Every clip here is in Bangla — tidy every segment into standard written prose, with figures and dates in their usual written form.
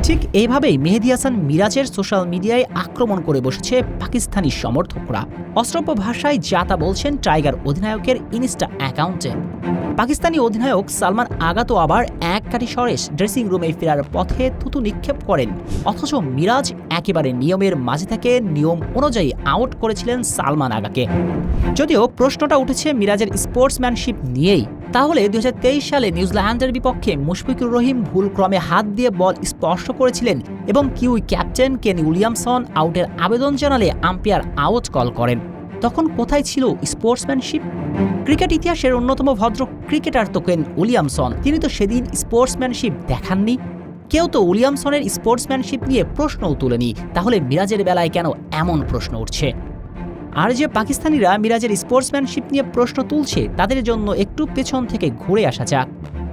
ঠিক এইভাবেই মেহেদী হাসান মিরাজের সোশ্যাল মিডিয়ায় আক্রমণ করে বসেছে পাকিস্তানি সমর্থকরা। অশ্রাব্য ভাষায় যা তা বলছেন টাইগার অধিনায়কের ইনস্টা অ্যাকাউন্টে। পাকিস্তানি অধিনায়ক সালমান আগা তো আবার এক কাঠি সরেস ড্রেসিং রুমে ফেরার পথে থুতু নিক্ষেপ করেন, অথচ মিরাজ একেবারে নিয়মের মাঝে থেকে নিয়ম অনুযায়ী আউট করেছিলেন সালমান আগাকে। যদিও প্রশ্নটা উঠেছে মিরাজের স্পোর্টসম্যানশিপ নিয়েই। তাহলে 2023 সালে নিউজিল্যান্ডের বিপক্ষে মুশফিকুর রহিম ভুলক্রমে হাত দিয়ে বল স্পর্শ করেছিলেন এবং কিউই ক্যাপ্টেন কেন উইলিয়ামসন আউটের আবেদন জানালে আম্পায়ার আউট কল করেন। তখন কোথায় ছিল স্পোর্টসম্যানশিপ? ক্রিকেট ইতিহাসের অন্যতম ভদ্র ক্রিকেটার তো কেন উইলিয়ামসন, তিনি তো সেদিন স্পোর্টসম্যানশিপ দেখাননি। কেউ তো উইলিয়ামসনের স্পোর্টসম্যানশিপ নিয়ে প্রশ্নও তুলেনি। তাহলে মিরাজের বেলায় কেন এমন প্রশ্ন উঠছে? আর যে পাকিস্তানিরা মিরাজের স্পোর্টসম্যানশিপ নিয়ে প্রশ্ন তুলছে তাদের জন্য একটু পেছন থেকে ঘুরে আসা যাক।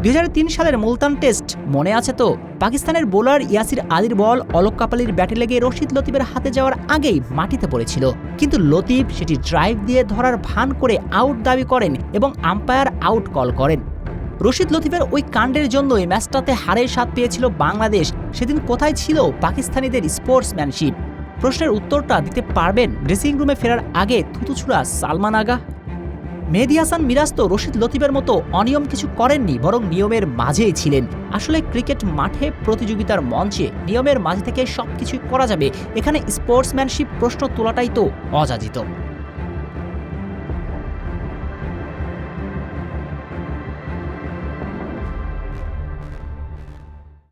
2003 সালের মুলতান টেস্ট মনে আছে তো? পাকিস্তানের বোলার ইয়াসির আলীর বল অলোক কাপালির ব্যাটে লেগে রশিদ লতিফের হাতে যাওয়ার আগেই মাটিতে পড়েছিল, কিন্তু লতিফ সেটি ড্রাইভ দিয়ে ধরার ভান করে আউট দাবি করেন এবং আম্পায়ার আউট কল করেন। রশিদ লতিফের ওই কাণ্ডের জন্যই ম্যাচটাতে হারের স্বাদ পেয়েছিল বাংলাদেশ। সেদিন কোথায় ছিল পাকিস্তানিদের স্পোর্টসম্যানশিপ? প্রশ্নের উত্তরটা দিতে পারবেন ড্রেসিং রুমে ফেরার আগে থুতুছুড়া সালমান আগা? মেহেদী হাসান মিরাজ তো রশিদ লতিফের মতো অনিয়ম কিছু করেননি, বরং নিয়মের মাঝেই ছিলেন। আসলে ক্রিকেট মাঠে প্রতিযোগিতার মঞ্চে নিয়মের মাঝে থেকে সবকিছুই করা যাবে, এখানে স্পোর্টসম্যানশিপ প্রশ্ন তোলাটাই তো অযাচিত।